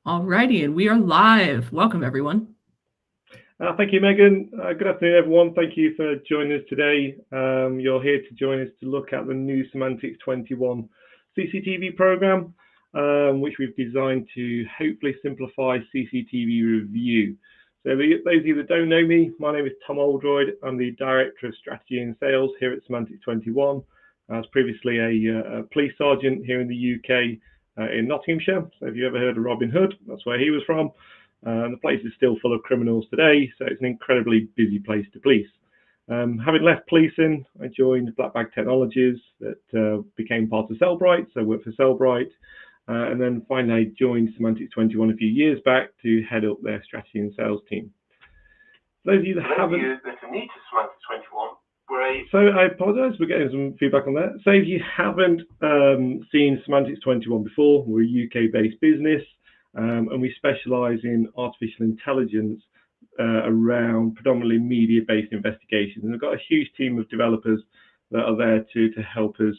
Alrighty, and we are live. Welcome, everyone. Thank you, Megan. Good afternoon, everyone. Thank you for joining us today. You're here to join us to look at the new Semantics 21 CCTV program, which we've designed to hopefully simplify CCTV review. So those of you that don't know me, my name is Tom Oldroyd. I'm the Director of Strategy and Sales here at Semantics 21. I was previously a police sergeant here in the UK in Nottinghamshire. So if you ever heard of Robin Hood, that's where he was from. The place is still full of criminals today, so it's an incredibly busy place to police. Having left policing, I joined Black Bag Technologies that became part of Cellbrite, so I worked for Cellbrite. And then finally I joined Semantics 21 a few years back to head up their strategy and sales team. For those of you that haven't... that are new to Semantics 21, so I apologise for getting some feedback on that. So if you haven't seen Semantics 21 before, we're a UK-based business. And we specialise in artificial intelligence around predominantly media-based investigations. And we've got a huge team of developers that are there to help us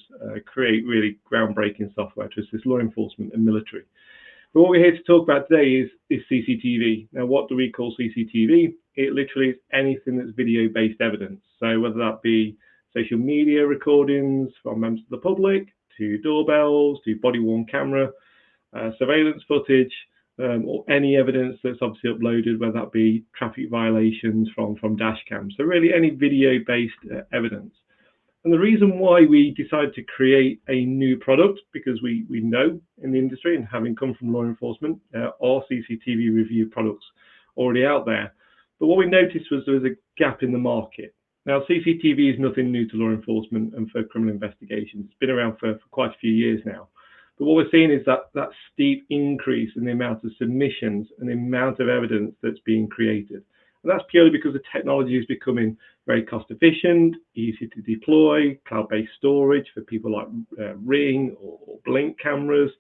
create really groundbreaking software to assist law enforcement and military. But what we're here to talk about today is CCTV. Now, what do we call CCTV? It literally is anything that's video-based evidence. So whether that be social media recordings from members of the public, to doorbells, to body-worn camera, surveillance footage, or any evidence that's obviously uploaded, whether that be traffic violations from dash cams. So really any video-based evidence. And the reason why we decided to create a new product, because we know in the industry, and having come from law enforcement, are CCTV review products already out there. But what we noticed was there was a gap in the market. Now, CCTV is nothing new to law enforcement and for criminal investigations. It's been around for quite a few years now. But what we're seeing is that steep increase in the amount of submissions and the amount of evidence that's being created. And that's purely because the technology is becoming very cost efficient, easy to deploy, cloud-based storage for people like Ring or Blink cameras.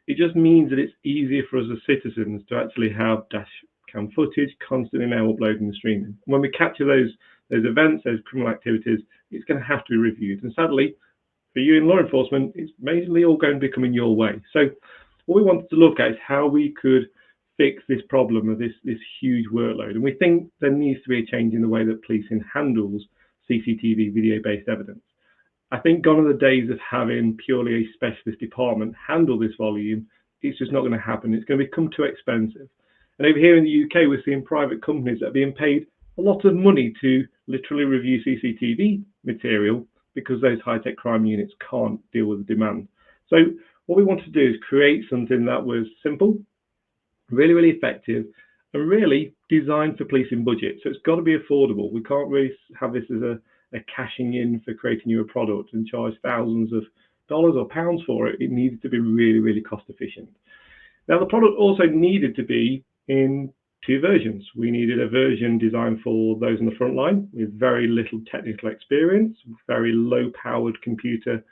It just means that it's easier for us as citizens to actually have dash cam footage constantly now uploading and streaming. When we capture those events, those criminal activities, it's going to have to be reviewed. And sadly, for you in law enforcement, it's mainly all going to be coming your way. So what we wanted to look at is how we could fix this problem of this huge workload. And we think there needs to be a change in the way that policing handles CCTV video-based evidence. I think gone are the days of having purely a specialist department handle this volume. It's just not going to happen. It's going to become too expensive. And over here in the UK, we're seeing private companies that are being paid a lot of money to literally review CCTV material because those high-tech crime units can't deal with the demand. So what we want to do is create something that was simple, really, really effective, and really designed for policing budget. So it's got to be affordable. We can't really have this as a cashing in for creating you a product and charge thousands of dollars or pounds for it. It needed to be really, really cost efficient. Now, the product also needed to be in two versions. We needed a version designed for those on the front line with very little technical experience, very low-powered computer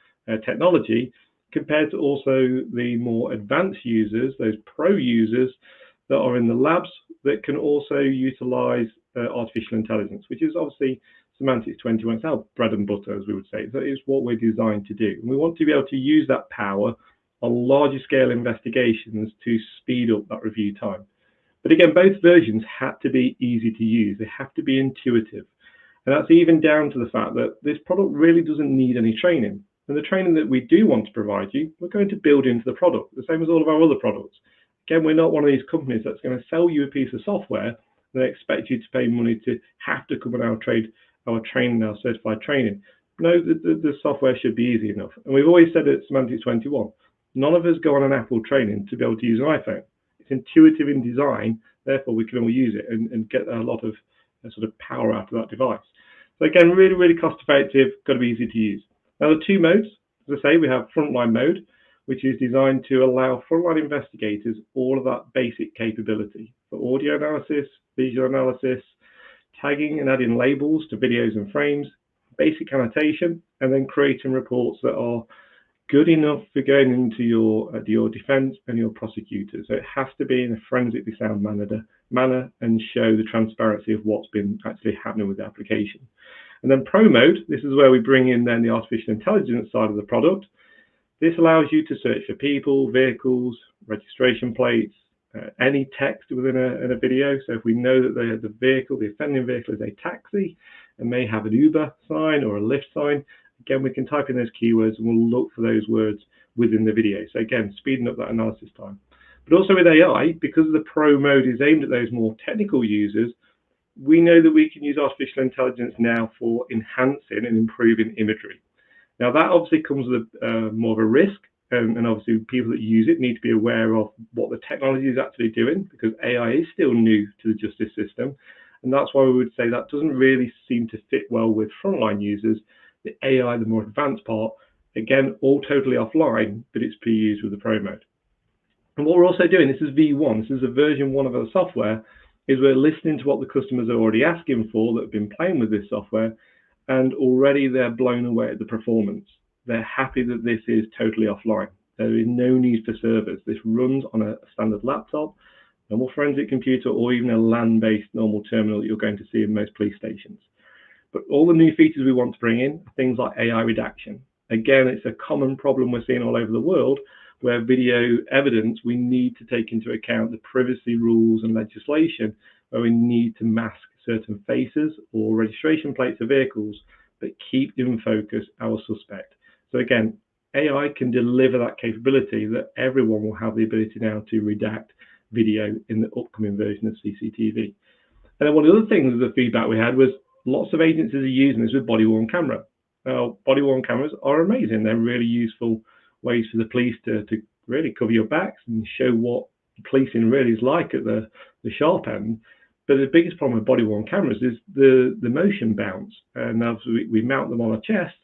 technology, compared to also the more advanced users, those pro users that are in the labs that can also utilize artificial intelligence, which is obviously Semantics 21. It's our bread and butter, as we would say. That is what we're designed to do. And we want to be able to use that power on larger scale investigations to speed up that review time. But again, both versions had to be easy to use. They have to be intuitive. And that's even down to the fact that this product really doesn't need any training. And the training that we do want to provide you, we're going to build into the product, the same as all of our other products. Again, we're not one of these companies that's going to sell you a piece of software and expect you to pay money to have to come on our training, our certified training. No, the software should be easy enough. And we've always said at Semantics 21, none of us go on an Apple training to be able to use an iPhone. It's intuitive in design, therefore we can all use it and get a lot of sort of power out of that device. So again, really, really cost effective, got to be easy to use. Now the two modes, as I say, we have frontline mode, which is designed to allow frontline investigators all of that basic capability for audio analysis, visual analysis, tagging and adding labels to videos and frames, basic annotation, and then creating reports that are good enough for going into your defense and your prosecutors. So it has to be in a forensically sound manner and show the transparency of what's been actually happening with the application. And then Pro mode, this is where we bring in then the artificial intelligence side of the product. This allows you to search for people, vehicles, registration plates, any text within a video. So if we know that the vehicle, the offending vehicle, is a taxi and may have an Uber sign or a Lyft sign, again, we can type in those keywords and we'll look for those words within the video. So again, speeding up that analysis time. But also with AI, because the pro mode is aimed at those more technical users, we know that we can use artificial intelligence now for enhancing and improving imagery. Now that obviously comes with more of a risk, and obviously people that use it need to be aware of what the technology is actually doing, because AI is still new to the justice system. And that's why we would say that doesn't really seem to fit well with frontline users. The AI, the more advanced part, again, all totally offline, but it's being used with the pro mode. And what we're also doing, this is V1, this is a version 1 of our software, is we're listening to what the customers are already asking for that have been playing with this software, and already they're blown away at the performance. They're happy that this is totally offline. There is no need for servers. This runs on a standard laptop, normal forensic computer, or even a LAN-based normal terminal that you're going to see in most police stations. But all the new features we want to bring in are things like AI redaction. Again, it's a common problem we're seeing all over the world, where video evidence, we need to take into account the privacy rules and legislation, where we need to mask certain faces or registration plates of vehicles, but keep in focus our suspect. So again, AI can deliver that capability that everyone will have the ability now to redact video in the upcoming version of CCTV. And then one of the other things, the feedback we had was lots of agencies are using this with body-worn camera. Now, body-worn cameras are amazing. They're really useful ways for the police to really cover your backs and show what policing really is like at the sharp end. But the biggest problem with body-worn cameras is the motion bounce. And as we mount them on our chest,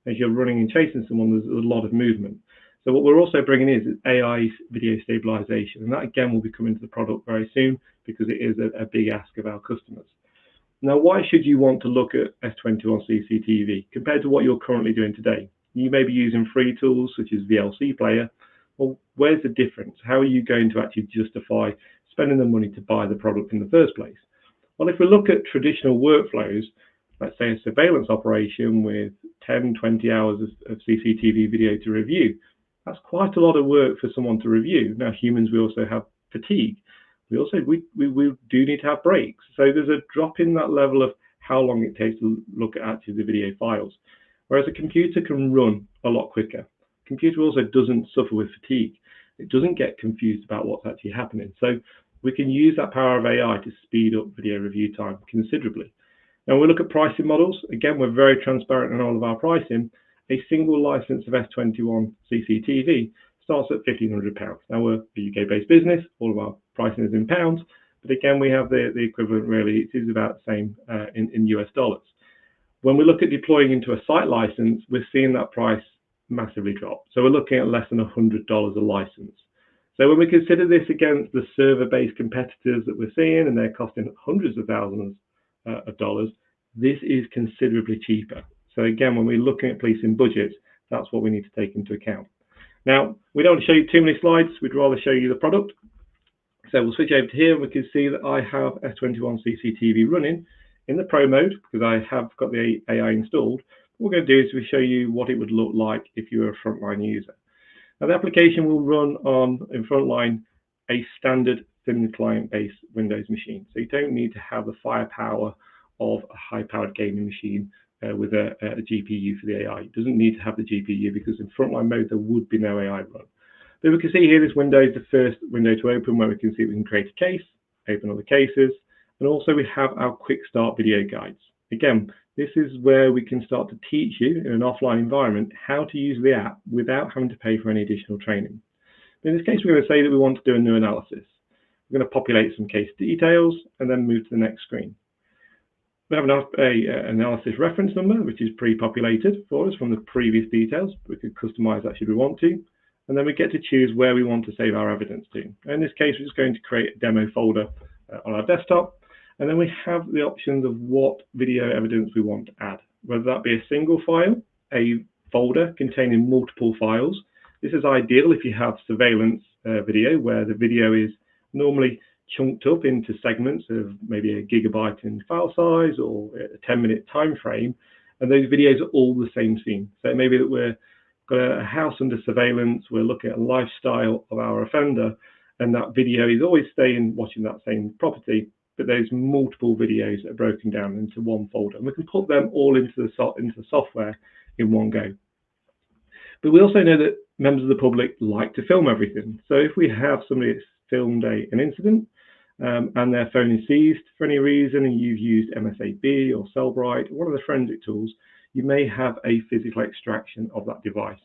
as you're running and chasing someone, there's a lot of movement. So what we're also bringing is AI video stabilization. And that, again, will be coming to the product very soon, because it is a big ask of our customers. Now, why should you want to look at S21 CCTV compared to what you're currently doing today? You may be using free tools such as VLC Player. Well, where's the difference? How are you going to actually justify spending the money to buy the product in the first place? Well, if we look at traditional workflows, let's say a surveillance operation with 10, 20 hours of CCTV video to review, that's quite a lot of work for someone to review. Now, humans, we also have fatigue. We do need to have breaks. So there's a drop in that level of how long it takes to look at actually the video files. Whereas a computer can run a lot quicker. A computer also doesn't suffer with fatigue. It doesn't get confused about what's actually happening. So we can use that power of AI to speed up video review time considerably. Now, when we look at pricing models, again, we're very transparent in all of our pricing. A single license of S21 CCTV starts at £1,500. Now, we're a UK-based business. All of our pricing is in pounds. But again, we have the equivalent, really. It is about the same in US dollars. When we look at deploying into a site license, we're seeing that price massively drop. So we're looking at less than $100 a license. So when we consider this against the server-based competitors that we're seeing, and they're costing hundreds of thousands of dollars, this is considerably cheaper. So again, when we're looking at policing budgets, that's what we need to take into account. Now, we don't want to show you too many slides. We'd rather show you the product. So we'll switch over to here, and we can see that I have S21 CCTV running in the Pro mode, because I have got the AI installed. What we're going to do is we show you what it would look like if you were a frontline user. Now, the application will run on, in Frontline, a standard thin client-based Windows machine. So you don't need to have the firepower of a high-powered gaming machine with a GPU for the AI. It doesn't need to have the GPU, because in Frontline mode, there would be no AI run. But we can see here this window is the first window to open, where we can see we can create a case, open all the cases, and also we have our quick start video guides. Again, this is where we can start to teach you in an offline environment how to use the app without having to pay for any additional training. In this case, we're going to say that we want to do a new analysis. We're going to populate some case details and then move to the next screen. We have an analysis reference number, which is pre-populated for us from the previous details. We could customize that should we want to. And then we get to choose where we want to save our evidence to. In this case, we're just going to create a demo folder on our desktop. And then we have the options of what video evidence we want to add, whether that be a single file, a folder containing multiple files. This is ideal if you have surveillance video, where the video is normally chunked up into segments of maybe a gigabyte in file size or a 10-minute time frame, and those videos are all the same scene. So it may be that we've got a house under surveillance, we're looking at a lifestyle of our offender, and that video is always staying watching that same property, but there's multiple videos that are broken down into one folder, and we can put them all into the software in one go. But we also know that members of the public like to film everything. So if we have somebody that's filmed an incident and their phone is seized for any reason, and you've used MSAB or Cellbrite, one of the forensic tools, you may have a physical extraction of that device.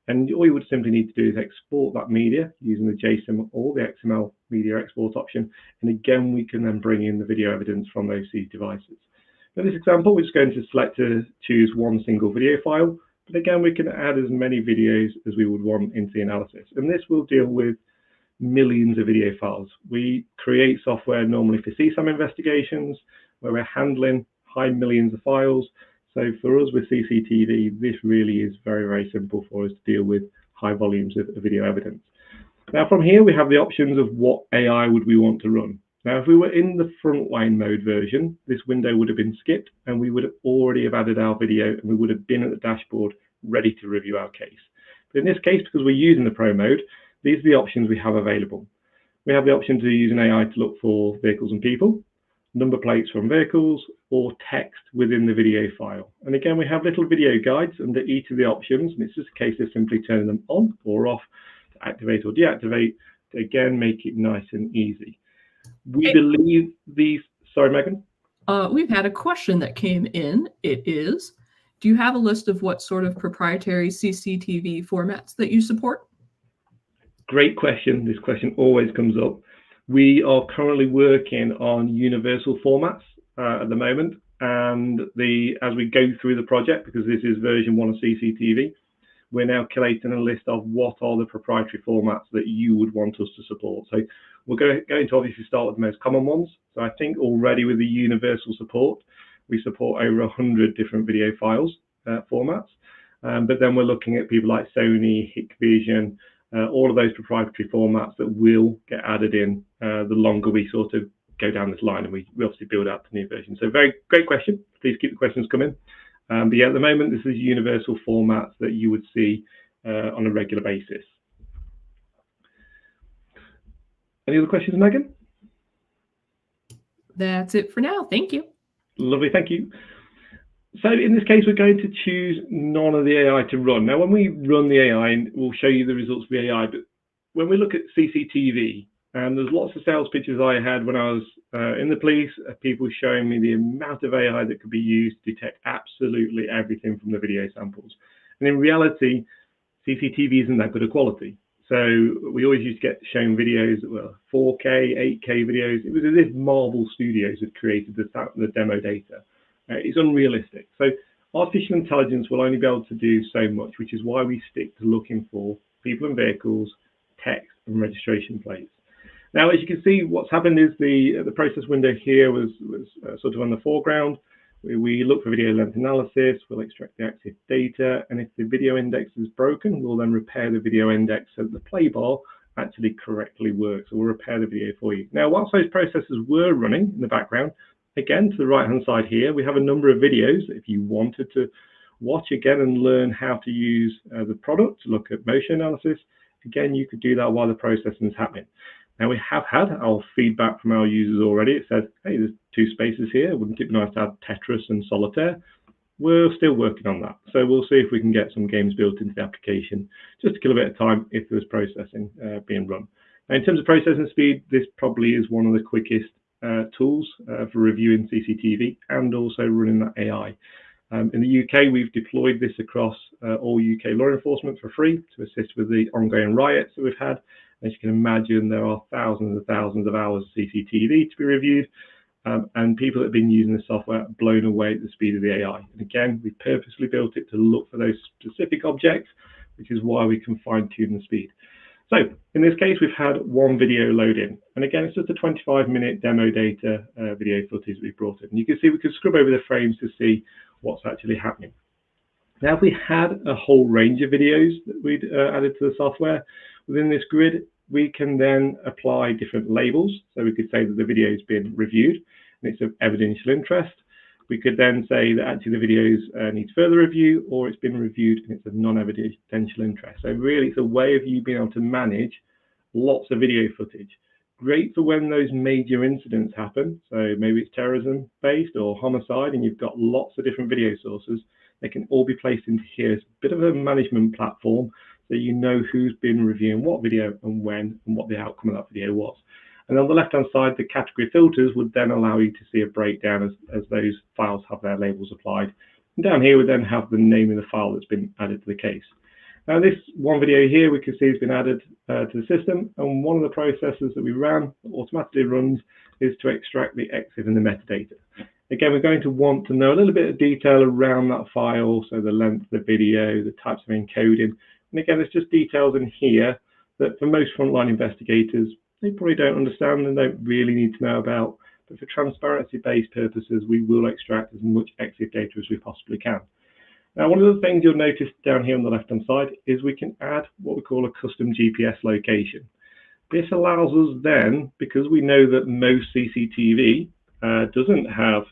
And all you would simply need to do is export that media using the JSON or the XML media export option. And again, we can then bring in the video evidence from those seized devices. In this example, we're just going to select to choose one single video file. But again, we can add as many videos as we would want into the analysis. And this will deal with millions of video files. We create software normally for CSAM investigations, where we're handling high millions of files. So for us with CCTV, this really is very, very simple for us to deal with high volumes of video evidence. Now from here, we have the options of what AI would we want to run. Now, if we were in the frontline mode version, this window would have been skipped and we would have already have added our video and we would have been at the dashboard ready to review our case. But in this case, because we're using the pro mode, these are the options we have available. We have the option to use an AI to look for vehicles and people, number plates from vehicles, or text within the video file. And again, we have little video guides under each of the options, and it's just a case of simply turning them on or off to activate or deactivate to again make it nice and easy. We believe these, sorry, Megan? We've had a question that came in. It is, do you have a list of what sort of proprietary CCTV formats that you support? Great question. This question always comes up. We are currently working on universal formats at the moment, and as we go through the project, because this is version 1 of CCTV, we're now collating a list of what are the proprietary formats that you would want us to support. So we're going to obviously start with the most common ones. So I think already with the universal support, we support over 100 different video files formats. But then we're looking at people like Sony, Hikvision, all of those proprietary formats that will get added in the longer we sort of go down this line and we obviously build out the new version. So very great question. Please keep the questions coming. But yeah, at the moment, this is universal formats that you would see on a regular basis. Any other questions, Megan? That's it for now. Thank you. Lovely, thank you. So in this case, we're going to choose none of the AI to run. Now, when we run the AI, we'll show you the results of the AI, but when we look at CCTV, there's lots of sales pitches I had when I was in the police, people showing me the amount of AI that could be used to detect absolutely everything from the video samples. And in reality, CCTV isn't that good a quality. So we always used to get shown videos that were 4K, 8K videos. It was as if Marvel Studios had created the demo data. It's unrealistic. So artificial intelligence will only be able to do so much, which is why we stick to looking for people and vehicles, text, and registration plates. Now, as you can see, what's happened is the process window here was sort of on the foreground. We look for video length analysis, we'll extract the active data, and if the video index is broken, we'll then repair the video index so that the play bar actually correctly works. So we'll repair the video for you. Now, whilst those processes were running in the background, again, to the right-hand side here, we have a number of videos that if you wanted to watch again and learn how to use the product to look at motion analysis, again, you could do that while the processing is happening. Now, we have had our feedback from our users already. It said, hey, there's 2 spaces here. Wouldn't it be nice to have Tetris and Solitaire? We're still working on that. So we'll see if we can get some games built into the application just to kill a bit of time if there's processing being run. Now, in terms of processing speed, this probably is one of the quickest tools for reviewing CCTV and also running that AI. In the UK, we've deployed this across all UK law enforcement for free to assist with the ongoing riots that we've had. As you can imagine, there are thousands and thousands of hours of CCTV to be reviewed, and people that have been using the software are blown away at the speed of the AI. And again, we purposely built it to look for those specific objects, which is why we can fine-tune the speed. So in this case, we've had one video load in. And again, it's just a 25-minute demo data video footage we've brought in. And you can see we can scrub over the frames to see what's actually happening. Now, if we had a whole range of videos that we'd added to the software within this grid, we can then apply different labels. So we could say that the video has been reviewed and it's of evidential interest. We could then say that actually the video needs further review, or it's been reviewed and it's of non-evidential interest. So really, it's a way of you being able to manage lots of video footage. Great for when those major incidents happen. So maybe it's terrorism based or homicide, and you've got lots of different video sources. They can all be placed into here. It's a bit of a management platform, so you know who's been reviewing what video and when, and what the outcome of that video was. And on the left-hand side, the category filters would then allow you to see a breakdown as those files have their labels applied. And down here, we then have the name of the file that's been added to the case. Now, this one video here, we can see has been added to the system, and one of the processes that we ran, that automatically runs, is to extract the EXIF and the metadata. Again, we're going to want to know a little bit of detail around that file, so the length of the video, the types of encoding. And again, there's just details in here that for most frontline investigators, they probably don't understand and don't really need to know about. But for transparency-based purposes, we will extract as much EXIF data as we possibly can. Now, one of the things you'll notice down here on the left-hand side is we can add what we call a custom GPS location. This allows us then, because we know that most CCTV doesn't have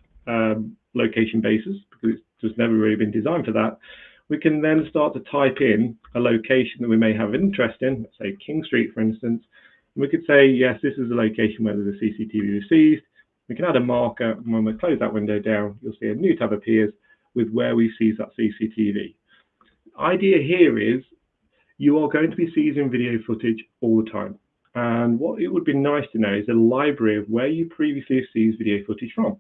location bases, because it's just never really been designed for that, we can then start to type in a location that we may have interest in, let's say King Street, for instance. And we could say, yes, this is the location where the CCTV was seized. We can add a marker, and when we close that window down, you'll see a new tab appears with where we seize that CCTV. The idea here is you are going to be seizing video footage all the time. And what it would be nice to know is a library of where you previously have seized video footage from.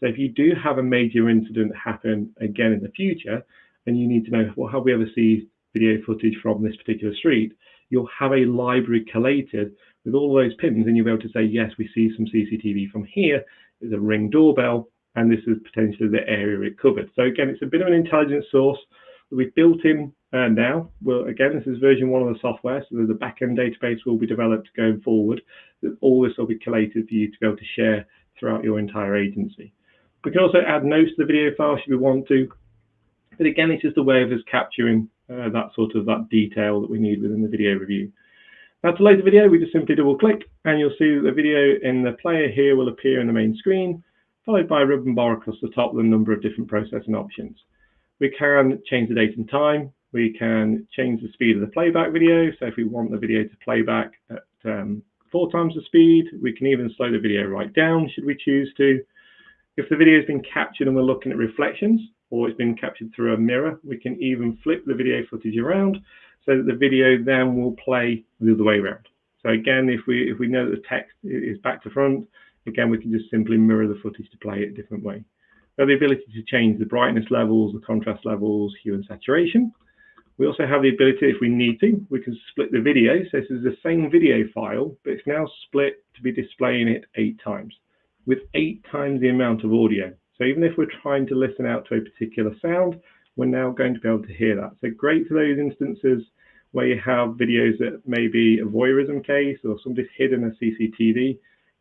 So if you do have a major incident happen again in the future, and you need to know, well, have we ever seized video footage from this particular street, you'll have a library collated with all those pins, and you'll be able to say, yes, we see some CCTV from here, there's a Ring doorbell, and this is potentially the area it covered. So again, it's a bit of an intelligence source that we've built in now. Well, again, this is version 1 of the software, so the backend database will be developed going forward. That all this will be collated for you to be able to share throughout your entire agency. We can also add notes to the video file should we want to. But again, it's just a way of us capturing that detail that we need within the video review. Now, to load the video, we just simply double click, and you'll see that the video in the player here will appear in the main screen, followed by a ribbon bar across the top with a number of different processing options. We can change the date and time. We can change the speed of the playback video. So if we want the video to play back at 4 times the speed, we can even slow the video right down should we choose to. If the video has been captured and we're looking at reflections, or it's been captured through a mirror, we can even flip the video footage around so that the video then will play the other way around. So again, if we know that the text is back to front, again, we can just simply mirror the footage to play it a different way. We have the ability to change the brightness levels, the contrast levels, hue and saturation. We also have the ability, if we need to, we can split the video. So this is the same video file, but it's now split to be displaying it 8 times, with 8 times the amount of audio. So even if we're trying to listen out to a particular sound, we're now going to be able to hear that. So great for those instances where you have videos that may be a voyeurism case, or somebody's hidden a CCTV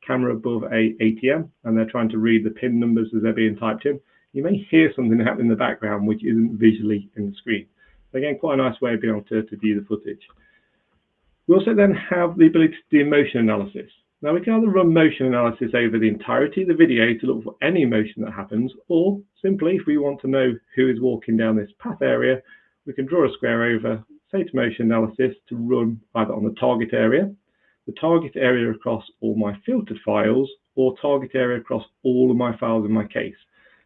camera above a ATM and they're trying to read the PIN numbers as they're being typed in. You may hear something happen in the background which isn't visually in the screen. So again, quite a nice way of being able to view the footage. We also then have the ability to do motion analysis. Now we can either run motion analysis over the entirety of the video to look for any motion that happens, or simply if we want to know who is walking down this path area, we can draw a square over, say to motion analysis to run either on the target area across all my filtered files, or target area across all of my files in my case.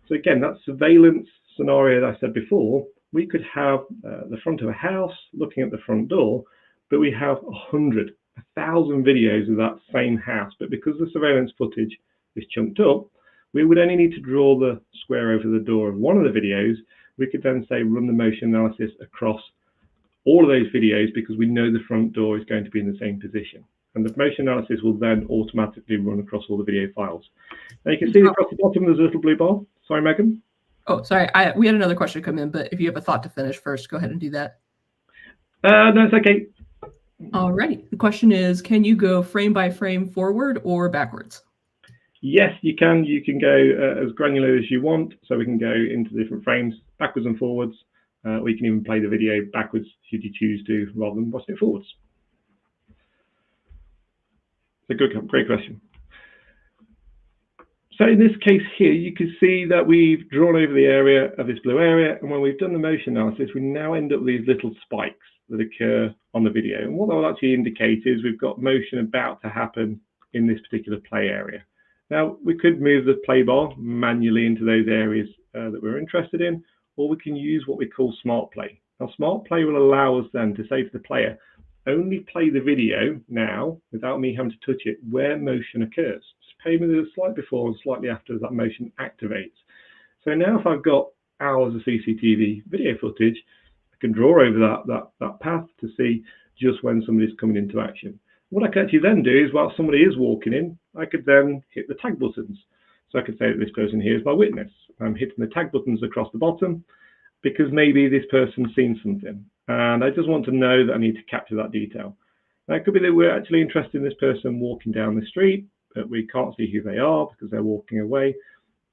So again, that surveillance scenario that I said before, we could have the front of a house looking at the front door, but we have 1,000 videos of that same house. But because the surveillance footage is chunked up, we would only need to draw the square over the door of one of the videos. We could then say run the motion analysis across all of those videos because we know the front door is going to be in the same position. And the motion analysis will then automatically run across all the video files. Now you can see across the bottom there's a little blue bar. Sorry, Megan. Oh, sorry. We had another question come in, but if you have a thought to finish first, go ahead and do that. No, it's okay. All right. The question is, can you go frame by frame forward or backwards? Yes, you can. You can go as granular as you want. So we can go into different frames, backwards and forwards. We can even play the video backwards should you choose to, rather than watching it forwards. It's a great question. So in this case here, you can see that we've drawn over the area of this blue area, and when we've done the motion analysis, we now end up with these little spikes. that occur on the video. And what that will actually indicate is we've got motion about to happen in this particular play area. Now, we could move the play bar manually into those areas that we're interested in, or we can use what we call smart play. Now, smart play will allow us then to say to the player, only play the video now without me having to touch it where motion occurs. Just play with it slightly before and slightly after that motion activates. So now if I've got hours of CCTV video footage, I can draw over that path to see just when somebody's coming into action. What I can actually then do is, while somebody is walking in, I could then hit the tag buttons. So I could say that this person here is my witness. I'm hitting the tag buttons across the bottom because maybe this person's seen something. And I just want to know that I need to capture that detail. Now, it could be that we're actually interested in this person walking down the street, but we can't see who they are because they're walking away.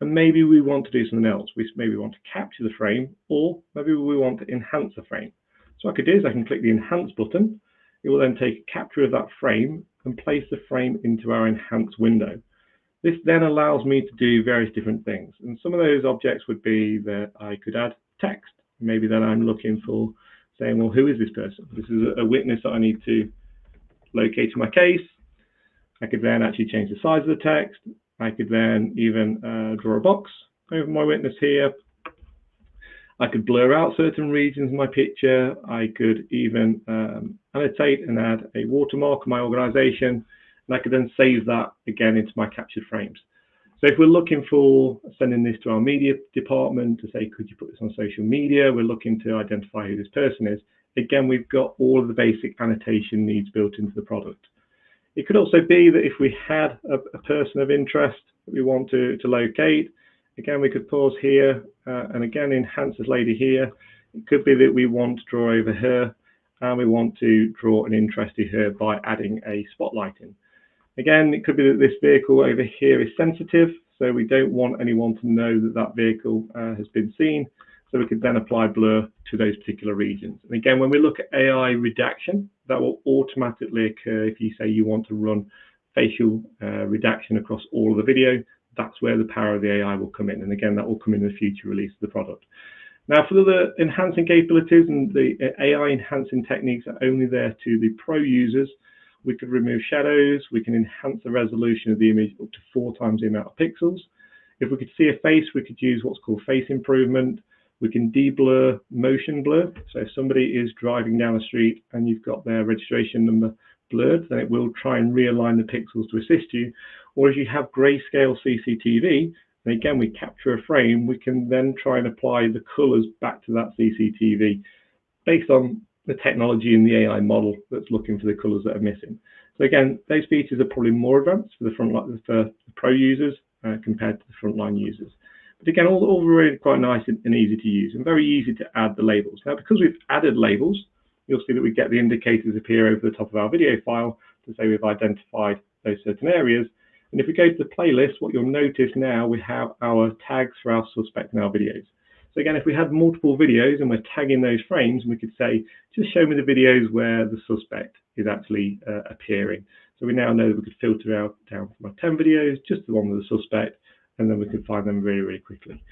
And maybe we want to do something else. We maybe want to capture the frame, or maybe we want to enhance the frame. So what I could do is I can click the enhance button. It will then take a capture of that frame and place the frame into our enhance window. This then allows me to do various different things. And some of those objects would be that I could add text. Maybe then I'm looking for saying, well, who is this person? This is a witness that I need to locate in my case. I could then actually change the size of the text. I could then even draw a box over my witness here. I could blur out certain regions of my picture. I could even annotate and add a watermark of my organization. And I could then save that again into my captured frames. So if we're looking for sending this to our media department to say, could you put this on social media? We're looking to identify who this person is. Again, we've got all of the basic annotation needs built into the product. It could also be that if we had a person of interest that we want to locate, again, we could pause here and again, enhance this lady here. It could be that we want to draw over her and we want to draw an interest to her by adding a spotlight in. Again, it could be that this vehicle over here is sensitive, so we don't want anyone to know that that vehicle has been seen. So we could then apply blur to those particular regions. And again, when we look at AI redaction, that will automatically occur if you say you want to run facial redaction across all of the video. That's where the power of the AI will come in. And again, that will come in the future release of the product. Now, for the enhancing capabilities and the AI enhancing techniques are only there to the pro users. We could remove shadows. We can enhance the resolution of the image up to 4 times the amount of pixels. If we could see a face, we could use what's called face improvement. We can de-blur motion blur. So if somebody is driving down the street and you've got their registration number blurred, then it will try and realign the pixels to assist you. Or if you have grayscale CCTV, and again, we capture a frame, we can then try and apply the colors back to that CCTV based on the technology in the AI model that's looking for the colors that are missing. So again, those features are probably more advanced for the pro users compared to the frontline users. But again, all really quite nice and easy to use and very easy to add the labels. Now, because we've added labels, you'll see that we get the indicators appear over the top of our video file to say we've identified those certain areas. And if we go to the playlist, what you'll notice now, we have our tags for our suspect in our videos. So again, if we had multiple videos and we're tagging those frames, we could say, just show me the videos where the suspect is actually appearing. So we now know that we could filter out down from our 10 videos, just the one with the suspect, and then we can find them really, really quickly.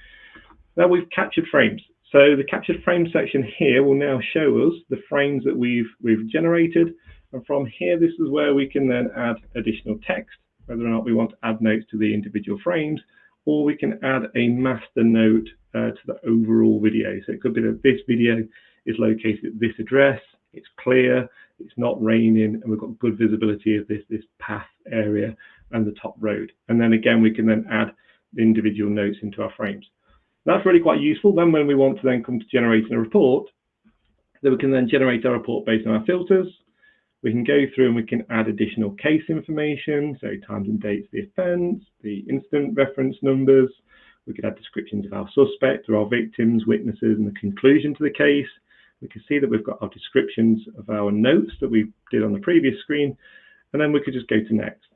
Now we've captured frames. So the captured frame section here will now show us the frames that we've generated. And from here, this is where we can then add additional text, whether or not we want to add notes to the individual frames, or we can add a master note to the overall video. So it could be that this video is located at this address, it's clear, it's not raining, and we've got good visibility of this path area and the top road. And then again, we can then add the individual notes into our frames. That's really quite useful. Then when we want to then come to generating a report, then we can then generate our report based on our filters. We can go through and we can add additional case information, so times and dates of the offence, the incident reference numbers. We could add descriptions of our suspect or our victims, witnesses, and the conclusion to the case. We can see that we've got our descriptions of our notes that we did on the previous screen, and then we could just go to next.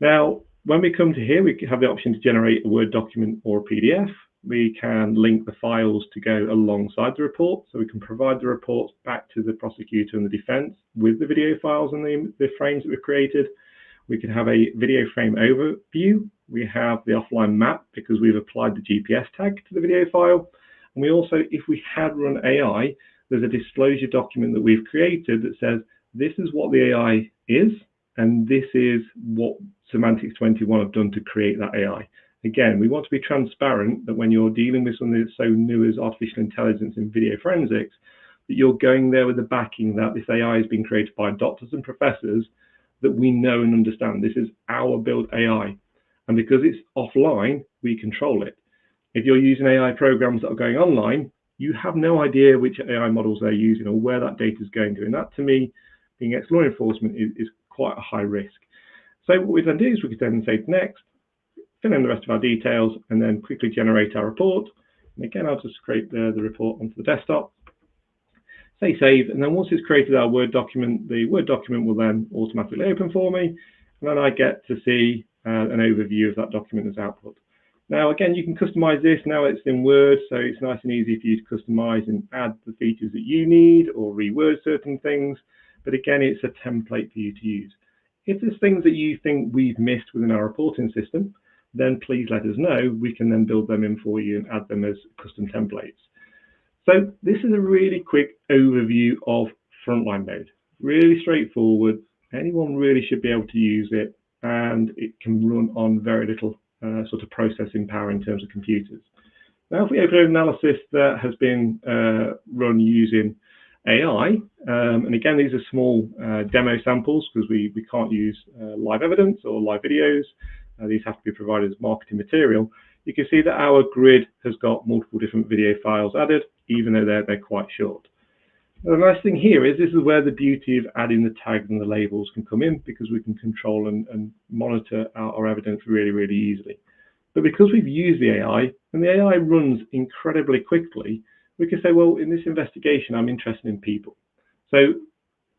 Now, when we come to here, we have the option to generate a Word document or a PDF. We can link the files to go alongside the report, so we can provide the reports back to the prosecutor and the defense with the video files and the frames that we've created. We can have a video frame overview. We have the offline map because we've applied the GPS tag to the video file. And we also, if we had run AI, there's a disclosure document that we've created that says, this is what the AI is, and this is what Semantics 21 have done to create that AI. Again, we want to be transparent that when you're dealing with something that's so new as artificial intelligence and video forensics, that you're going there with the backing that this AI has been created by doctors and professors that we know and understand. This is our built AI. And because it's offline, we control it. If you're using AI programs that are going online, you have no idea which AI models they're using or where that data is going to. And that, to me, being ex-law enforcement is quite a high risk. So what we then do is we could then say next, fill in the rest of our details, and then quickly generate our report. And again, I'll just create the report onto the desktop. Say save, and then once it's created our Word document, the Word document will then automatically open for me, and then I get to see an overview of that document as output. Now, again, you can customize this. Now it's in Word, so it's nice and easy for you to customize and add the features that you need or reword certain things. But again, it's a template for you to use. If there's things that you think we've missed within our reporting system, then please let us know. We can then build them in for you and add them as custom templates. So this is a really quick overview of frontline mode. Really straightforward. Anyone really should be able to use it, and it can run on very little sort of processing power in terms of computers. Now, if we open an analysis that has been run using AI, and again, these are small demo samples because we can't use live evidence or live videos. These have to be provided as marketing material. You can see that our grid has got multiple different video files added, even though they're quite short. Now, the nice thing here is this is where the beauty of adding the tags and the labels can come in, because we can control and monitor our evidence really, really easily. But because we've used the AI, and the AI runs incredibly quickly, we can say, well, in this investigation, I'm interested in people. So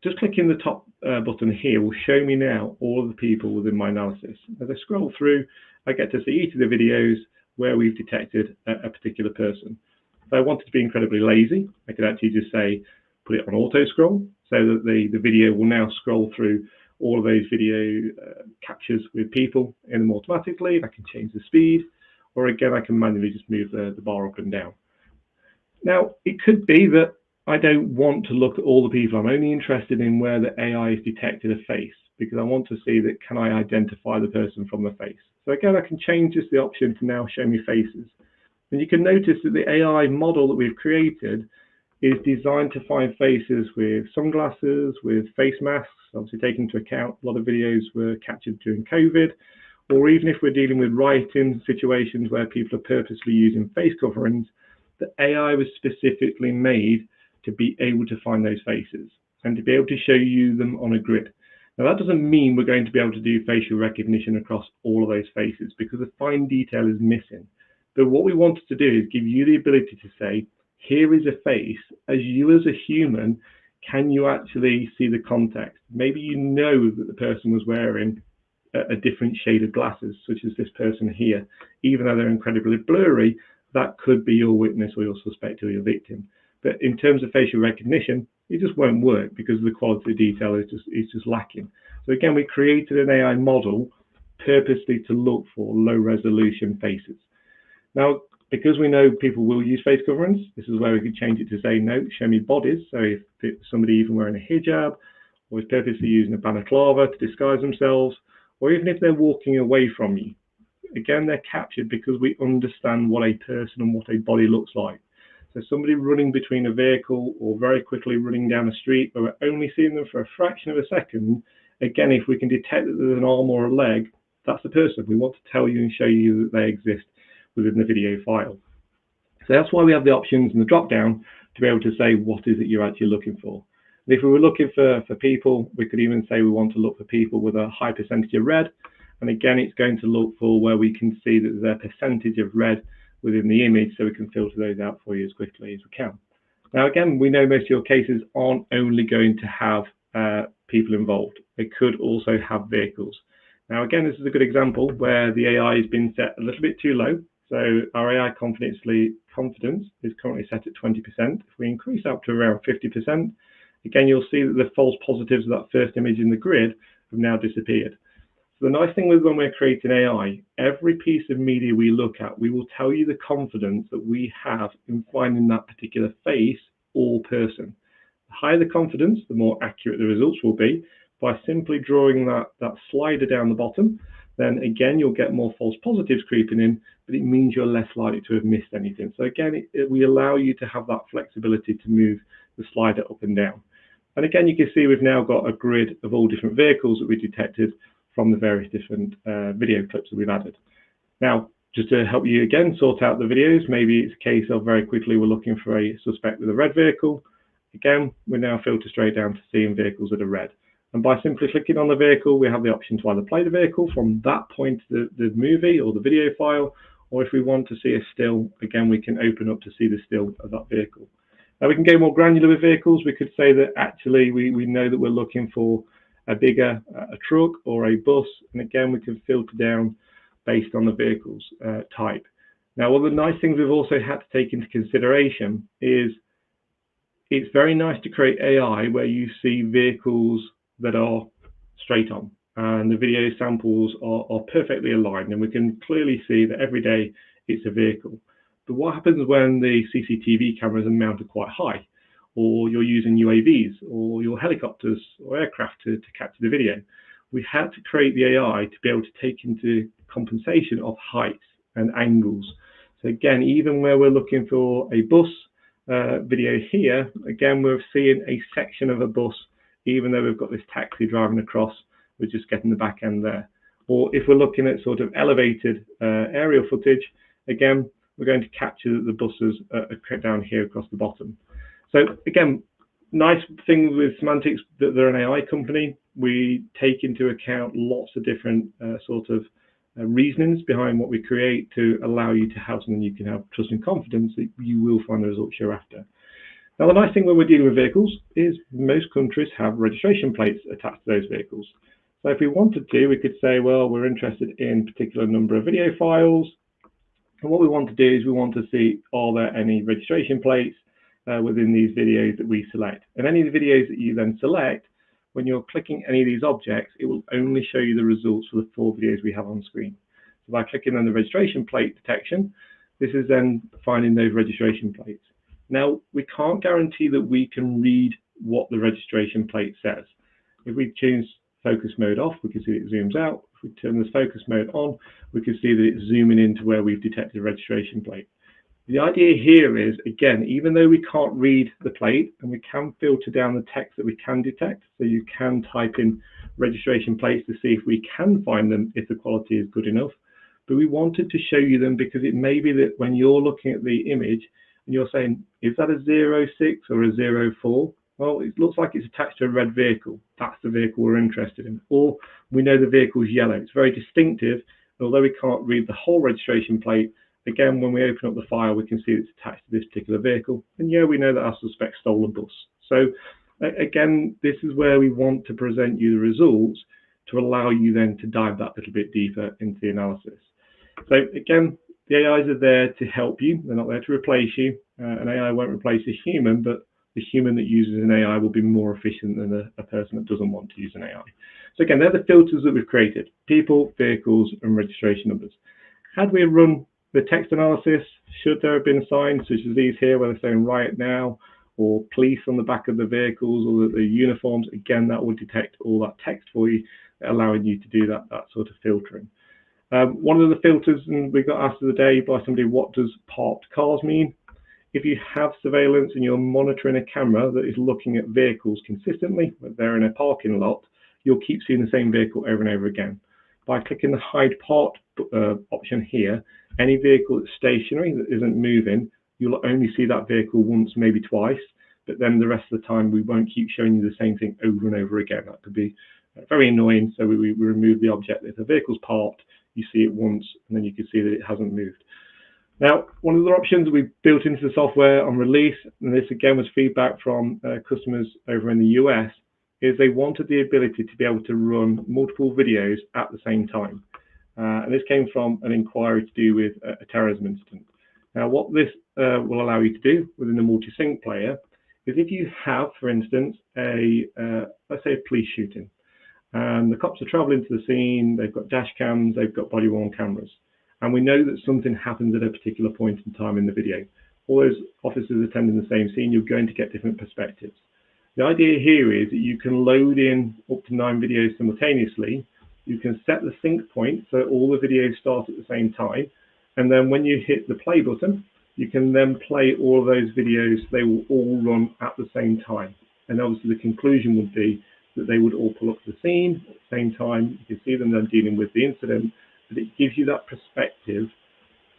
just clicking the top button here will show me now all of the people within my analysis. As I scroll through, I get to see each of the videos where we've detected a particular person. If I wanted to be incredibly lazy, I could actually just say, put it on auto scroll, so that the video will now scroll through all of those video captures with people in them automatically. I can change the speed, or again, I can manually just move the bar up and down. Now, it could be that I don't want to look at all the people. I'm only interested in where the AI has detected a face, because I want to see that can I identify the person from the face. So again, I can change just the option to now show me faces. And you can notice that the AI model that we've created is designed to find faces with sunglasses, with face masks, obviously taking into account a lot of videos were captured during COVID, or even if we're dealing with writing situations where people are purposely using face coverings, the AI was specifically made to be able to find those faces and to be able to show you them on a grid. Now, that doesn't mean we're going to be able to do facial recognition across all of those faces, because the fine detail is missing. But what we wanted to do is give you the ability to say, here is a face. As you as a human, can you actually see the context? Maybe you know that the person was wearing a different shade of glasses, such as this person here. Even though they're incredibly blurry, that could be your witness or your suspect or your victim. But in terms of facial recognition, it just won't work because the quality of detail is just lacking. So again, we created an AI model purposely to look for low resolution faces. Now, because we know people will use face coverings, this is where we could change it to say, no, show me bodies. So if it's somebody even wearing a hijab, or is purposely using a balaclava to disguise themselves, or even if they're walking away from you, again, they're captured because we understand what a person and what a body looks like. So somebody running between a vehicle or very quickly running down a street, but we're only seeing them for a fraction of a second, again, if we can detect that there's an arm or a leg, that's the person. We want to tell you and show you that they exist within the video file. So that's why we have the options and the drop down to be able to say what is it you're actually looking for. And if we were looking for people, we could even say we want to look for people with a high percentage of red. And again, it's going to look for where we can see that there's a percentage of red within the image, so we can filter those out for you as quickly as we can. Now, again, we know most of your cases aren't only going to have people involved. They could also have vehicles. Now, again, this is a good example where the AI has been set a little bit too low. So our AI confidence is currently set at 20%. If we increase up to around 50%, again, you'll see that the false positives of that first image in the grid have now disappeared. So the nice thing with when we're creating AI, every piece of media we look at, we will tell you the confidence that we have in finding that particular face all person. The higher the confidence, the more accurate the results will be. By simply drawing that slider down the bottom, then again, you'll get more false positives creeping in, but it means you're less likely to have missed anything. So again, we allow you to have that flexibility to move the slider up and down. And again, you can see we've now got a grid of all different vehicles that we detected from the various different video clips that we've added. Now, just to help you again sort out the videos, maybe it's a case of very quickly we're looking for a suspect with a red vehicle. Again, we now filter straight down to seeing vehicles that are red. And by simply clicking on the vehicle, we have the option to either play the vehicle from that point, the movie or the video file, or if we want to see a still, again, we can open up to see the still of that vehicle. Now we can go more granular with vehicles. We could say that actually we know that we're looking for a bigger a truck or a bus, and again, we can filter down based on the vehicle's type. Now, one of the nice things we've also had to take into consideration is it's very nice to create AI where you see vehicles that are straight on and the video samples are perfectly aligned, and we can clearly see that every day it's a vehicle. But what happens when the CCTV cameras are mounted quite high, or you're using UAVs or your helicopters or aircraft to capture the video? We had to create the AI to be able to take into compensation of heights and angles. So again, even where we're looking for a bus video here, again, we're seeing a section of a bus. Even though we've got this taxi driving across, we're just getting the back end there. Or if we're looking at sort of elevated aerial footage, again, we're going to capture the buses down here across the bottom. So again, nice thing with Semantics that they're an AI company. We take into account lots of different sort of reasonings behind what we create to allow you to have something you can have trust and confidence that you will find the results you're after. Now, the nice thing when we're dealing with vehicles is most countries have registration plates attached to those vehicles. So if we wanted to, we could say, well, we're interested in a particular number of video files. And what we want to do is we want to see, are there any registration plates within these videos that we select? And any of the videos that you then select, when you're clicking any of these objects, it will only show you the results for the 4 videos we have on screen. So by clicking on the registration plate detection, this is then finding those registration plates. Now, we can't guarantee that we can read what the registration plate says. If we choose focus mode off, we can see it zooms out. If we turn this focus mode on, we can see that it's zooming into where we've detected a registration plate. The idea here is, again, even though we can't read the plate, and we can filter down the text that we can detect, so you can type in registration plates to see if we can find them if the quality is good enough. But we wanted to show you them because it may be that when you're looking at the image, and you're saying, is that a 06 or a 04? Well, it looks like it's attached to a red vehicle. That's the vehicle we're interested in. Or we know the vehicle is yellow. It's very distinctive. Although we can't read the whole registration plate, again, when we open up the file, we can see it's attached to this particular vehicle. And yeah, we know that our suspect stole the bus. So again, this is where we want to present you the results to allow you then to dive that little bit deeper into the analysis. So again, the AIs are there to help you. They're not there to replace you. An AI won't replace a human, but the human that uses an AI will be more efficient than a person that doesn't want to use an AI. So again, they're the filters that we've created: people, vehicles, and registration numbers. Had we run the text analysis, should there have been signs such as these here where they're saying riot now, or police on the back of the vehicles, or the uniforms, again, that will detect all that text for you, allowing you to do that sort of filtering. One of the filters, and we got asked the other day by somebody, what does parked cars mean? If you have surveillance and you're monitoring a camera that is looking at vehicles consistently, but they're in a parking lot, you'll keep seeing the same vehicle over and over again. By clicking the hide parked option here, any vehicle that's stationary, that isn't moving, you'll only see that vehicle once, maybe twice, but then the rest of the time we won't keep showing you the same thing over and over again. That could be very annoying, so we remove the object. If the vehicle's parked, you see it once, and then you can see that it hasn't moved. Now, one of the options we built into the software on release, and this again was feedback from customers over in the US, is they wanted the ability to be able to run multiple videos at the same time. And this came from an inquiry to do with a terrorism incident. Now, what this will allow you to do within the multi-sync player is if you have, for instance, let's say a police shooting, and the cops are traveling to the scene, they've got dash cams, they've got body-worn cameras, and we know that something happens at a particular point in time in the video. all those officers attending the same scene, you're going to get different perspectives. The idea here is that you can load in up to 9 videos simultaneously. You can set the sync point so all the videos start at the same time. And then when you hit the play button, you can then play all of those videos. They will all run at the same time. And obviously the conclusion would be that they would all pull up to the scene at the same time. You can see them then dealing with the incident, but it gives you that perspective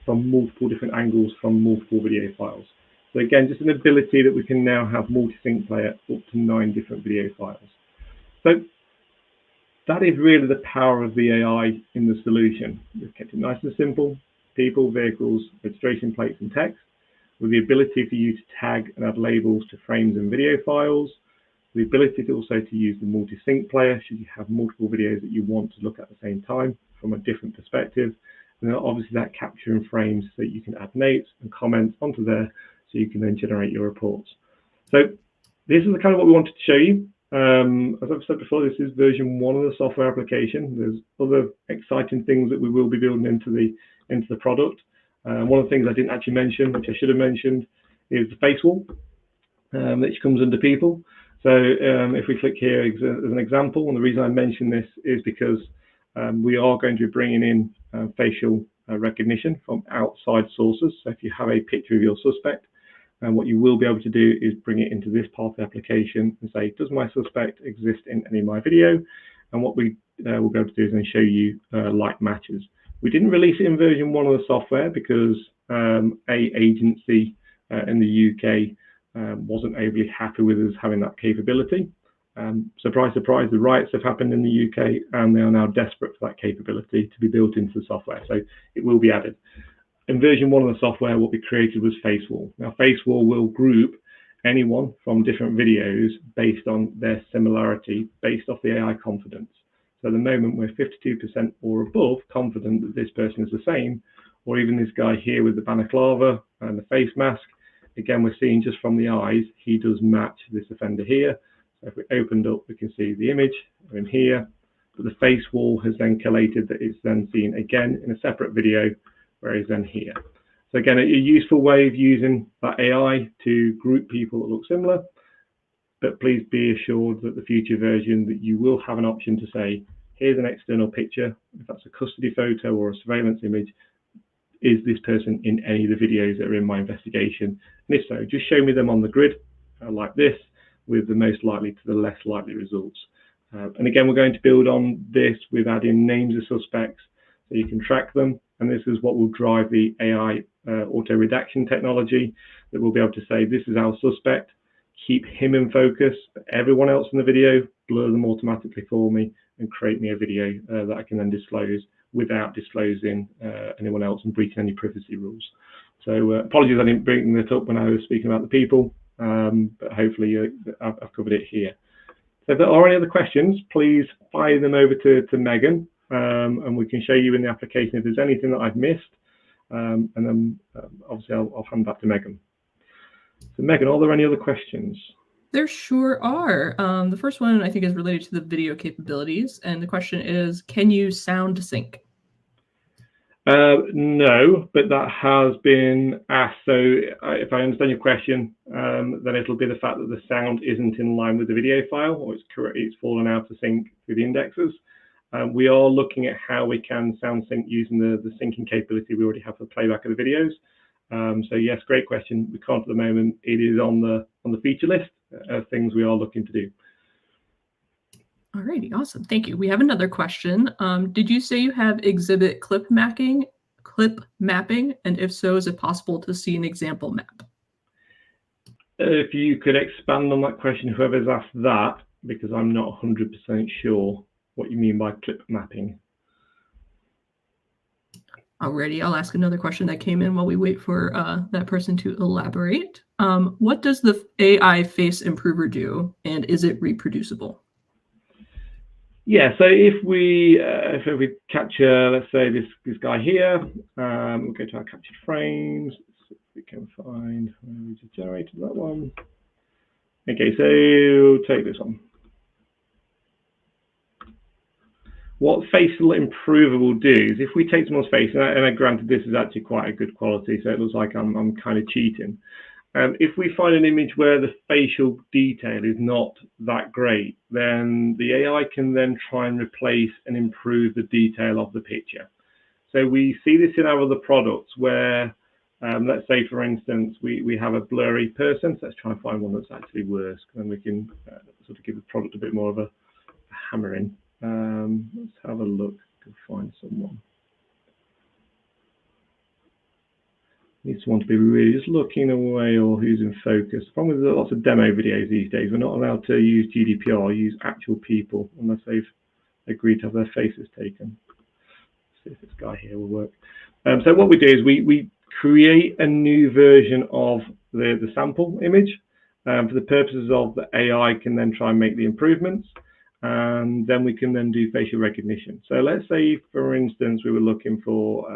from multiple different angles from multiple video files. So again, just an ability that we can now have multi-sync player up to 9 different video files. So that is really the power of the AI in the solution. We've kept it nice and simple: people, vehicles, registration plates, and text, with the ability for you to tag and add labels to frames and video files, the ability to also to use the multi-sync player should you have multiple videos that you want to look at the same time from a different perspective, and then obviously that capturing frames so you can add notes and comments onto there so you can then generate your reports. So this is the kind of what we wanted to show you. As I've said before, this is version 1 of the software application. There's other exciting things that we will be building into the product. One of the things I didn't actually mention, which I should have mentioned, is the face wall, which comes under people. So if we click here as an example, and the reason I mention this is because we are going to be bringing in facial recognition from outside sources. So if you have a picture of your suspect, and what you will be able to do is bring it into this part of the application and say, does my suspect exist in any of my video? And what we will be able to do is then show you like matches. We didn't release it in version 1 of the software because a agency in the UK wasn't overly happy with us having that capability. Surprise, surprise, the riots have happened in the UK and they are now desperate for that capability to be built into the software. So it will be added. In version 1 of the software, what we created was face wall. Now, face wall will group anyone from different videos based on their similarity, based off the AI confidence. So at the moment, we're 52% or above confident that this person is the same, or even this guy here with the balaclava and the face mask. Again, we're seeing just from the eyes, he does match this offender here. So if we opened up, we can see the image of him here, but the face wall has then collated that it's then seen again in a separate video, where he's then here. So again, a useful way of using that AI to group people that look similar, but please be assured that the future version that you will have an option to say, here's an external picture, if that's a custody photo or a surveillance image, is this person in any of the videos that are in my investigation? And if so, just show me them on the grid like this, with the most likely to the less likely results. And again, we're going to build on this with adding names of suspects so you can track them. And this is what will drive the AI auto redaction technology, that we'll be able to say, this is our suspect, keep him in focus, but everyone else in the video, blur them automatically for me and create me a video that I can then disclose without disclosing anyone else and breaching any privacy rules. So apologies I didn't bring this up when I was speaking about the people, but hopefully I've covered it here. So if there are any other questions, please fire them over to Megan, and we can show you in the application if there's anything that I've missed, and then obviously I'll hand back to Megan. So Megan, are there any other questions? There sure are. The first one I think is related to the video capabilities, and the question is, can you sound sync? No, but that has been asked. So if I understand your question, then it'll be the fact that the sound isn't in line with the video file, or it's fallen out of sync through the indexes. We are looking at how we can sound sync using the syncing capability we already have for playback of the videos. So yes, great question. We can't at the moment. It is on the feature list of things we are looking to do. Alrighty, awesome. Thank you. We have another question. Did you say you have exhibit clip mapping? And if so, is it possible to see an example map? If you could expand on that question, whoever's asked that, because I'm not 100% sure what you mean by clip mapping. Alrighty, I'll ask another question that came in while we wait for that person to elaborate. What does the AI face improver do, and is it reproducible? Yeah, so if we capture, let's say this guy here, we'll go to our captured frames. Let's see if we can find where we just generated that one. Okay, so take this one. What facial improver will do is if we take someone's face, and granted this is actually quite a good quality, so it looks like I'm kind of cheating. If we find an image where the facial detail is not that great, then the AI can then try and replace and improve the detail of the picture. So we see this in our other products where, let's say, for instance, we have a blurry person. So let's try and find one that's actually worse, and then we can sort of give the product a bit more of a hammering. Let's have a look to find someone. Need someone to be really just looking away or who's in focus. The problem with lots of demo videos these days, we're not allowed to use GDPR, use actual people unless they've agreed to have their faces taken. Let's see if this guy here will work. So what we do is we create a new version of the sample image for the purposes of the AI can then try and make the improvements, and then we can then do facial recognition. So let's say, for instance, we were looking for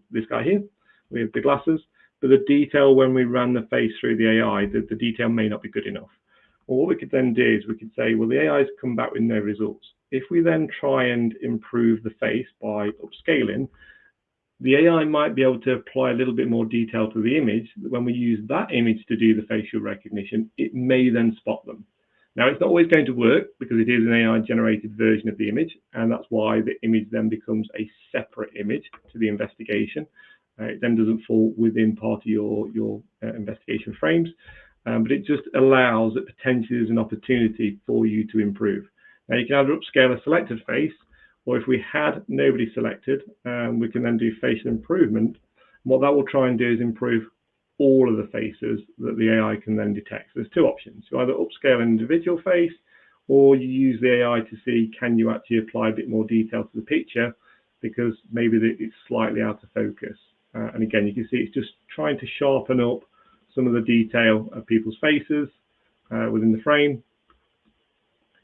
this guy here with the glasses, but the detail when we ran the face through the AI, the detail may not be good enough. Well, what we could then do is we could say, well, the AI's come back with no results. If we then try and improve the face by upscaling, the AI might be able to apply a little bit more detail to the image. When we use that image to do the facial recognition, it may then spot them. Now, it's not always going to work because it is an AI-generated version of the image, and that's why the image then becomes a separate image to the investigation. It then doesn't fall within part of your investigation frames, but it just allows that potentially there's an opportunity for you to improve. Now, you can either upscale a selected face, or if we had nobody selected, we can then do facial improvement. And what that will try and do is improve all of the faces that the AI can then detect. So there's two options. You either upscale an individual face, or you use the AI to see, can you actually apply a bit more detail to the picture because maybe it's slightly out of focus. And again, you can see it's just trying to sharpen up some of the detail of people's faces within the frame.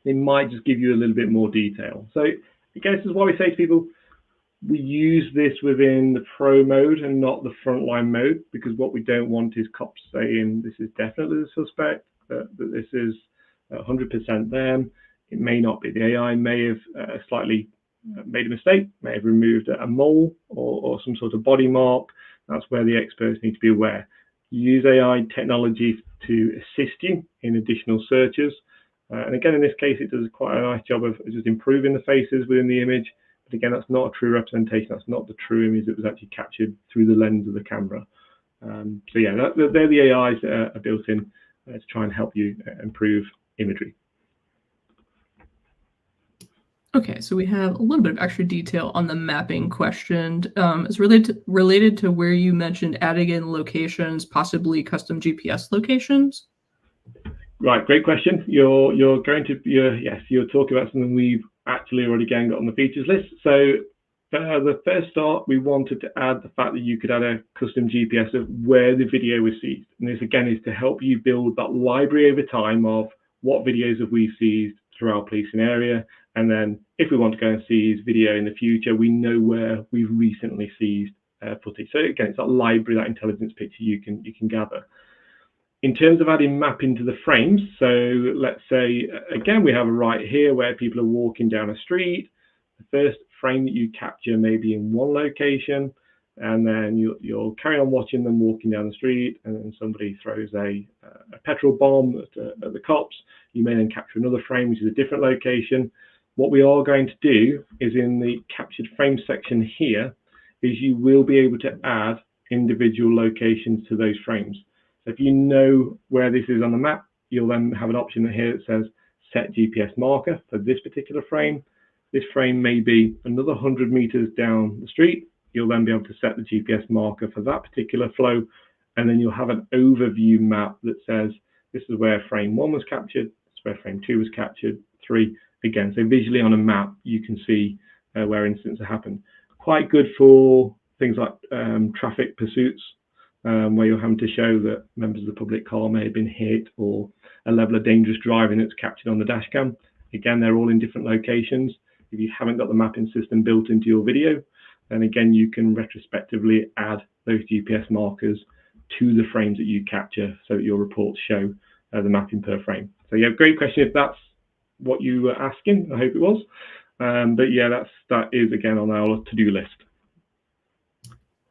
It might just give you a little bit more detail. So again, this is why we say to people, we use this within the pro mode and not the frontline mode, because what we don't want is cops saying this is definitely the suspect, that this is 100% them. It may not be. The AI may have slightly made a mistake, may have removed a mole or some sort of body mark. That's where the experts need to be aware. Use AI technology to assist you in additional searches. And again, in this case, it does quite a nice job of just improving the faces within the image. But again, that's not a true representation. That's not the true image that was actually captured through the lens of the camera. So yeah, they're the AIs that are built in to try and help you improve imagery. Okay, so we have a little bit of extra detail on the mapping question. It's related to where you mentioned adding in locations, possibly custom GPS locations. Right, great question. You're talking about something we've actually already got on the features list. So the first start, we wanted to add the fact that you could add a custom GPS of where the video was seized. And this again is to help you build that library over time of what videos have we seized through our policing area. And then if we want to go and seize video in the future, we know where we've recently seized footage. So again, it's that library, that intelligence picture you can gather. In terms of adding mapping to the frames, so let's say, again, we have a right here where people are walking down a street. The first frame that you capture may be in one location, and then you'll carry on watching them walking down the street, and then somebody throws a petrol bomb at the cops. You may then capture another frame, which is a different location. What we are going to do is in the captured frame section here, is you will be able to add individual locations to those frames. If you know where this is on the map, you'll then have an option here that says set GPS marker for this particular frame. This frame may be another 100 meters down the street. You'll then be able to set the GPS marker for that particular flow. And then you'll have an overview map that says, this is where frame 1 was captured, this is where frame 2 was captured, 3 again. So visually on a map, you can see where incidents have happened. Quite good for things like traffic pursuits, where you're having to show that members of the public car may have been hit, or a level of dangerous driving that's captured on the dash cam. Again, they're all in different locations. If you haven't got the mapping system built into your video, then again, you can retrospectively add those GPS markers to the frames that you capture so that your reports show the mapping per frame. So yeah, great question if that's what you were asking. I hope it was. But yeah, that is again on our to-do list.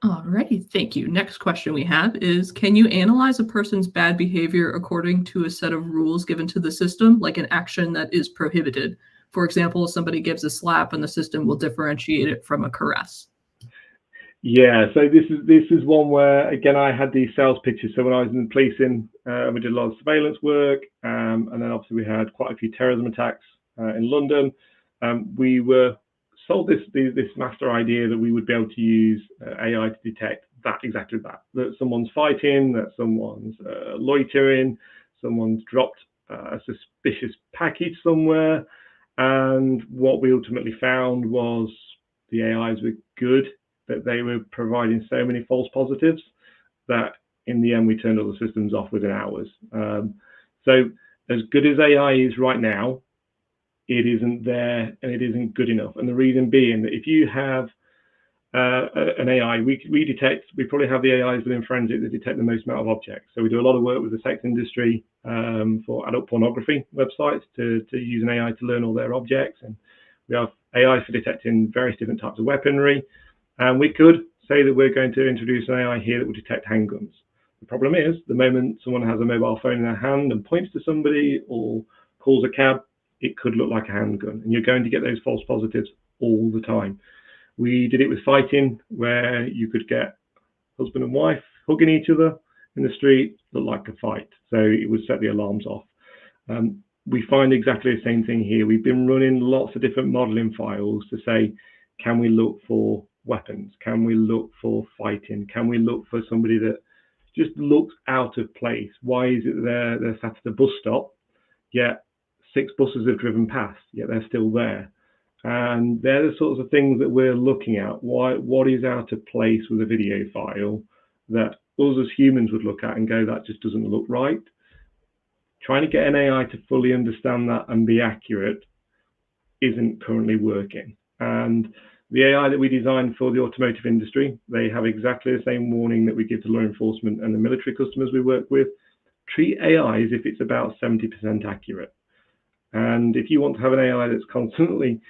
Alrighty, thank you. Next question we have is, can you analyze a person's bad behavior according to a set of rules given to the system, like an action that is prohibited? For example, somebody gives a slap and the system will differentiate it from a caress. Yeah, so this is one where, again, I had these sales pitches. So when I was in policing, we did a lot of surveillance work, and then obviously we had quite a few terrorism attacks in London. We were sold this master idea that we would be able to use AI to detect exactly that someone's fighting, that someone's loitering, someone's dropped a suspicious package somewhere. And what we ultimately found was the AIs were good, that they were providing so many false positives that in the end we turned all the systems off within hours. So as good as AI is right now, it isn't there and it isn't good enough. And the reason being that if you have an AI, we probably have the AIs within Forensic that detect the most amount of objects. So we do a lot of work with the sex industry for adult pornography websites to use an AI to learn all their objects. And we have AI for detecting various different types of weaponry. And we could say that we're going to introduce an AI here that will detect handguns. The problem is, the moment someone has a mobile phone in their hand and points to somebody or calls a cab, it could look like a handgun. And you're going to get those false positives all the time. We did it with fighting, where you could get husband and wife hugging each other in the street, look like a fight. So it would set the alarms off. We find exactly the same thing here. We've been running lots of different modeling files to say, can we look for weapons? Can we look for fighting? Can we look for somebody that just looks out of place? Why is it they're sat at a bus stop, yet 6 buses have driven past, yet they're still there? And they're the sorts of things that we're looking at. What is out of place with a video file that us as humans would look at and go, that just doesn't look right? Trying to get an AI to fully understand that and be accurate isn't currently working. And the AI that we designed for the automotive industry, they have exactly the same warning that we give to law enforcement and the military customers we work with. Treat AI as if it's about 70% accurate. And if you want to have an AI that's constantly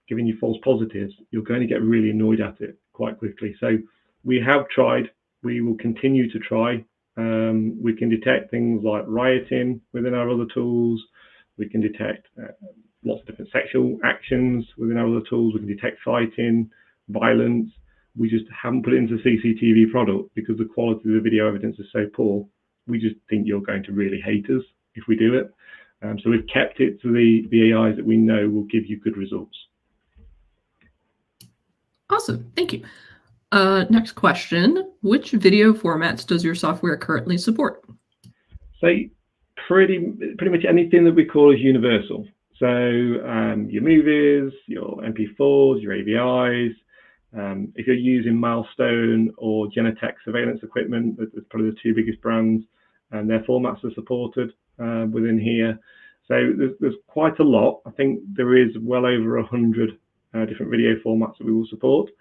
giving you false positives, you're going to get really annoyed at it quite quickly. So we have tried, we will continue to try. We can detect things like rioting within our other tools. We can detect lots of different sexual actions within our other tools. We can detect fighting, violence. We just haven't put it into CCTV product because the quality of the video evidence is so poor. We just think you're going to really hate us if we do it. So we've kept it to the AIs that we know will give you good results. Awesome, thank you. Next question, which video formats does your software currently support? So pretty much anything that we call as universal. So your movies, your MP4s, your AVIs, if you're using Milestone or Genetec surveillance equipment, that's probably the 2 biggest brands, and their formats are supported within here. So there's quite a lot. I think there is well over 100 different video formats that we will support.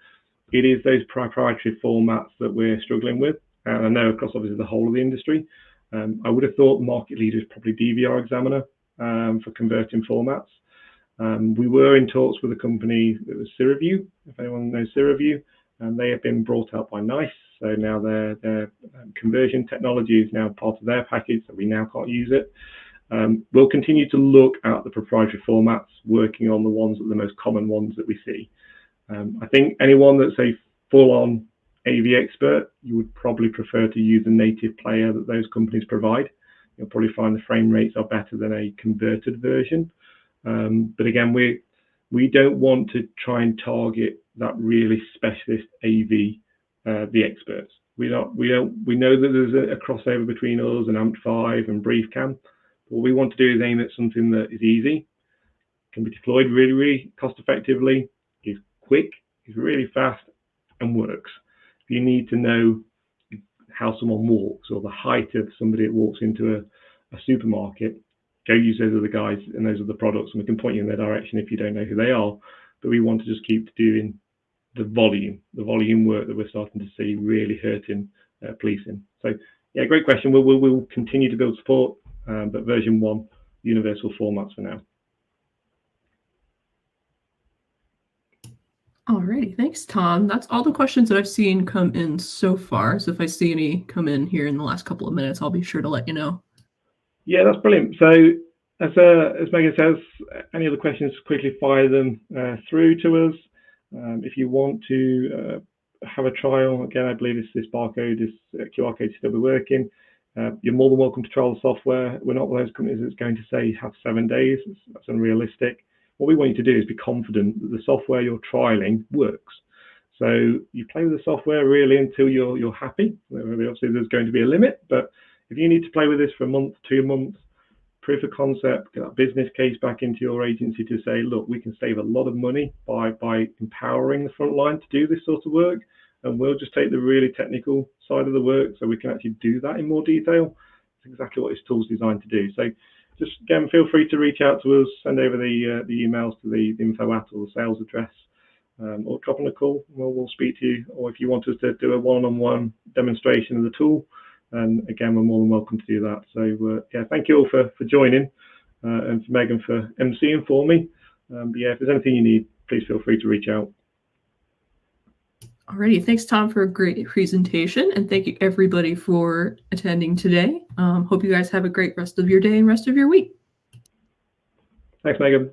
It is those proprietary formats that we're struggling with, and I know across obviously the whole of the industry. I would have thought market leader is probably DVR Examiner for converting formats. We were in talks with a company that was Siriview, if anyone knows Siriview, and they have been brought out by NICE. So now their conversion technology is now part of their package, so we now can't use it. We'll continue to look at the proprietary formats, working on the ones that are the most common ones that we see. I think anyone that's a full-on AV expert, you would probably prefer to use the native player that those companies provide. You'll probably find the frame rates are better than a converted version. But again, we don't want to try and target that really specialist AV, the experts. We know that there's a crossover between us and AMP5 and BriefCam. What we want to do is aim at something that is easy, can be deployed really, really cost effectively, is quick, is really fast, and works. If you need to know how someone walks or the height of somebody that walks into a supermarket, go use those other guys and those other products, and we can point you in their direction if you don't know who they are. But we want to just keep doing the volume work that we're starting to see really hurting policing. So yeah, great question. We'll continue to build support, but version 1, universal formats for now. Alrighty, thanks, Tom. That's all the questions that I've seen come in so far. So if I see any come in here in the last couple of minutes, I'll be sure to let you know. Yeah, that's brilliant. So as Megan says, any other questions, quickly fire them through to us. If you want to have a trial, again, I believe this barcode, this QR code still be working. You're more than welcome to trial the software. We're not one of those companies that's going to say have 7 days. That's unrealistic. What we want you to do is be confident that the software you're trialing works. So you play with the software really until you're happy. Obviously, there's going to be a limit, but if you need to play with this for a month, 2 months, proof of concept, get that business case back into your agency to say, look, we can save a lot of money by empowering the front line to do this sort of work, and we'll just take the really technical side of the work so we can actually do that in more detail. That's exactly what this tool's designed to do. So just again, feel free to reach out to us, send over the emails to the info at or the sales address, or drop in a call. We'll speak to you. Or if you want us to do a one-on-one demonstration of the tool, and again, we're more than welcome to do that. So yeah, thank you all for joining, and for Megan for emceeing for me. But yeah, if there's anything you need, please feel free to reach out. Alrighty, thanks, Tom, for a great presentation, and thank you everybody for attending today. Hope you guys have a great rest of your day and rest of your week. Thanks, Megan.